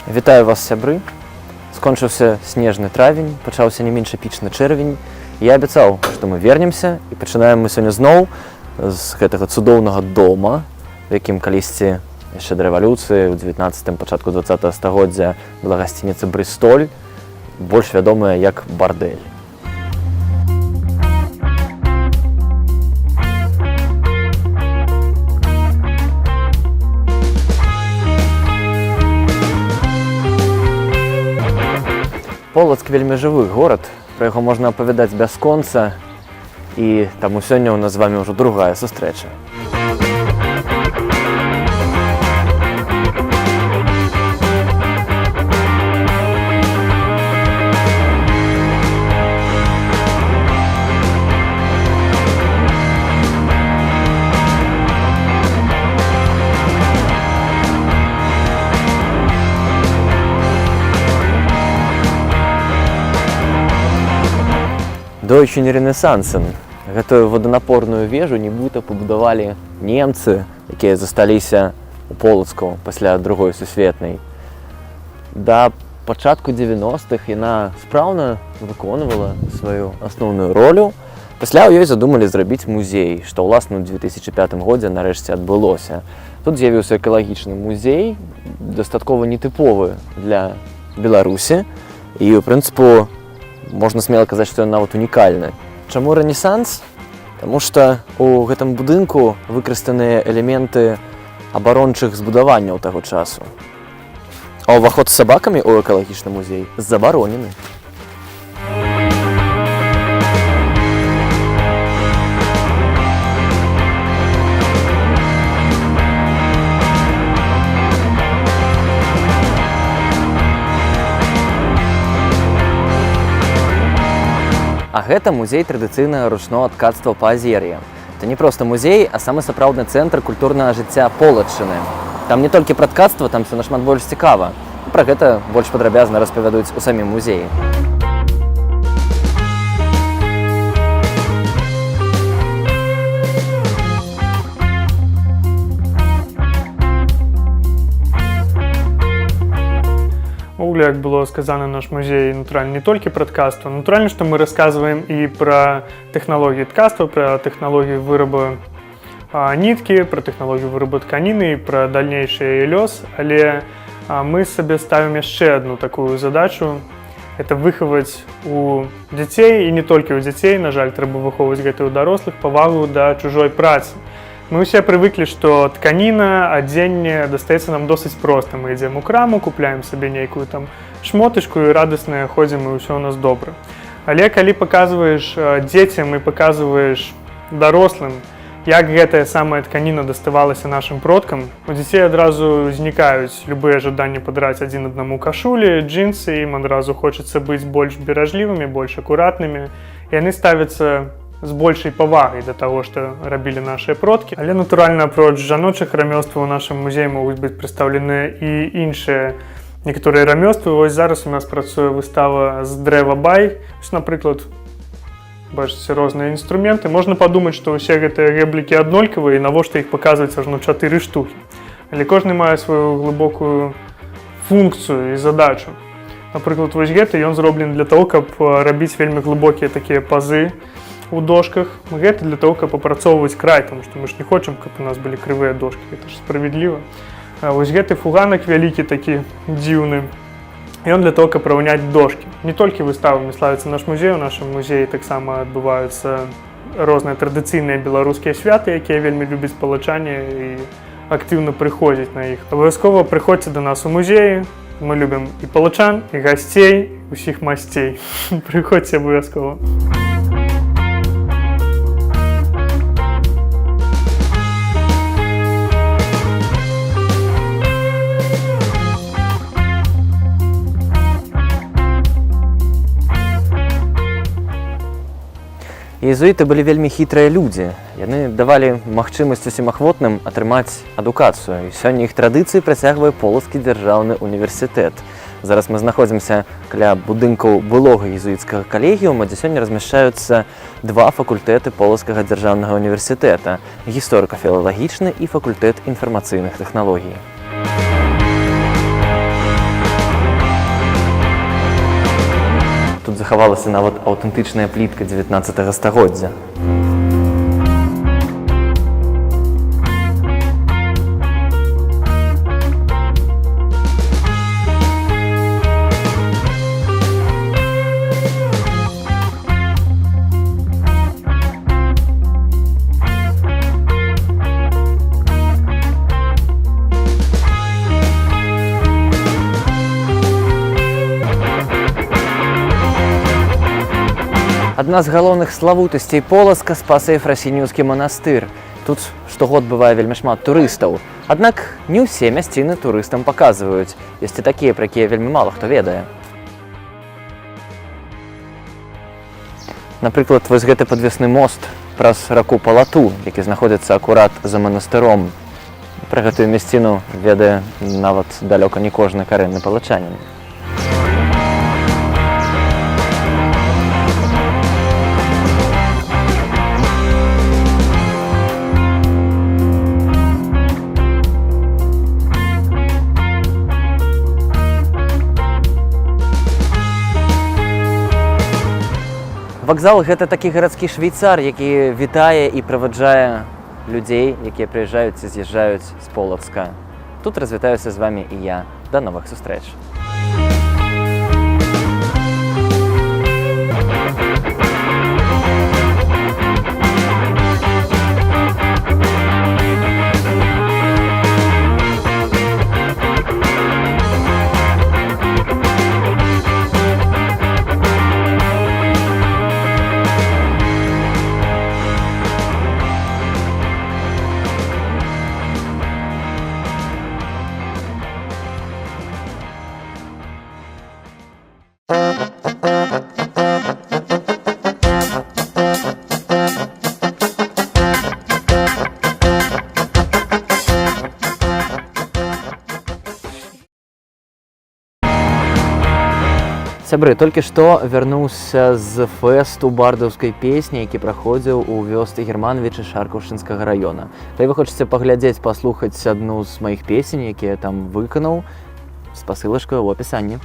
Вітаю вас, сябры. Скончыўся снежны травень, пачаўся не менш эпічны чэрвень. Я абяцаў, што мы вернемся, і пачынаем мы сёння зноў з гэтага цудоўнага дома, у якім калісьці яшчэ да рэвалюцыі ў 19-м, пачатку 20-го стагоддзя была гасцініца «Брыстоль», больш вядомая як «Бардэль». Полацк вельмі жывы горад, пра яго можна апавядаць бясконца, і таму сёння ў нас з вамі ўжо другая сустрэча. Дойчынь Ренесансен. Гэтую воданапорную вежу нібыта пабудавалі немцы, якія засталіся ў Полацку пасля Другой сусветнай. Да пачатку 90-х яна спраўна выконвала сваю асноўную ролю. Пасля ў ёй задумалі зрабіць музей, што ўласна ў 2005 годзе нарэшце адбылося. Тут з'явіўся экалагічны музей, дастаткова нетыповы для Беларусі, і, у прынцыпу, можна смела казаць, што ён нават унікальны. Чаму Рэнесанс? Таму што ў гэтым будынку выкарыстаныя элементы абарончых збудаванняў таго часу. А ўваход з сабакамі ў экалагічны музей забаронены. А гэта музей традыцыйнага ручнога ткацтва Паазер'я. Это не проста музей, а самы сапраўдны цэнтр культурнага жыцця Полаччыны. Там не толькі пра ткацтва, там все нашмат больш цікава. Пра гэта больш падрабязна распавядаюць у самім музеі. Як было сказано, наш музей натурально не только про ткацтво. Натурально, что мы рассказываем и про технологии ткацтва, про технологии выраба нитки, про технологию выраба тканины, про дальнейший лёс. Але мы себе ставим еще одну такую задачу. Это выховать у детей, и не только у детей, на жаль, треба выховывать гэта у дарослых, павагу до чужой працы. Мы все привыкли, что тканина, адзенне достается нам досыць проста. Мы идем у краму, купляем себе некую там шмоточку и радостно ходим, и все у нас добра. Але калі показываешь детям и показываешь дарослым, як гэтая самая тканина доставалася нашим продкам, у детей адразу узнікаюць любые жаданні падраць адзін аднаму кашулі, джинсы, им адразу хочется быть больш беражлівымі, больш акуратнымі, и яны ставятся з большай павагай да таго, што рабілі нашыя продкі. Але, натуральна, апроч жаночых рамёстваў у нашым музеі могуць быць прадстаўленыя і іншыя некаторыя рамёствы. Вось зараз у нас працуе выстава з дрэва бай. Напрыклад, бачыце, розныя інструменты. Можна падумаць, што ўсе гэтыя рэблікі аднолькавыя, і навошта іх паказваць ажно 4 штукі. Але кожны мае сваю глыбокую функцыю і задачу. Напрыклад, вось гэты, ён зроблены для таго, каб рабіць вельмі глыбокія такія пазы у дошках. Гэта для того, каб апрацоўваць край, тому што мы ж не хочам, каб у нас былі крывыя дошкі. Гэта ж справядліва. Вось гэты фуганак вялікі такі дзіўны. Ён для того, каб раўняць дошкі. Не толькі выставамі славіцца наш музей, у нашым музеі таксама адбываюцца розныя традыцыйныя беларускія святы, якія вельмі любяць палачане і актыўна прыходзяць на іх. Абавязкова прыходзьце да нас у музеі. Мы любім і палачан, і гасцей, усіх масцей. Прыходзьце абавязкова. Езуіты былі вельмі хітрыя людзі. Яны давалі магчымасць усім ахвотным атрымаць адукацыю. І сёння іх традыцыі працягвае Полацкі дзяржаўны універсітэт. Зараз мы знаходзімся каля будынкаў былога езуіцкага калегіума, дзе сёння размяшчаюцца два факультэты Полацкага дзяржаўнага універсітэта – гісторыка-філалагічны і факультэт інфармацыйных тэхналогій. Тут захавалася нават аўтэнтычная плітка 19 стагоддзя. Адна з галоўных славутасцей Полацка – Спаса-Ефрасініўскі манастыр. Тут штогод бывае вельмі шмат турыстаў. Аднак не ўсе мясціны турыстам паказваюць. Ёсць і такія, пра якія вельмі мала хто ведае. Напрыклад, вось гэты падвесны мост праз раку Палату, які знаходзіцца акурат за манастыром. Пра гэтую мясціну ведае нават далёка не кожны карэнны палачанін. Вакзал – гэта такі гарадскі швейцар, які вітае і праваджае людзей, якія прыязджаюць і з'язджаюць з Полацка. Тут развітаюся з вамі і я. Да новых сустрэч! Сябры, толькі што вярнуўся з фэсту бардаўскай песні, які праходзіў у вёсцы Германовича Шаркаўшчынскага раёна. Калі вы хочаце паглядзець, паслухаць адну з маіх песень, якія я там выканаў, спасылачка ў апісанні.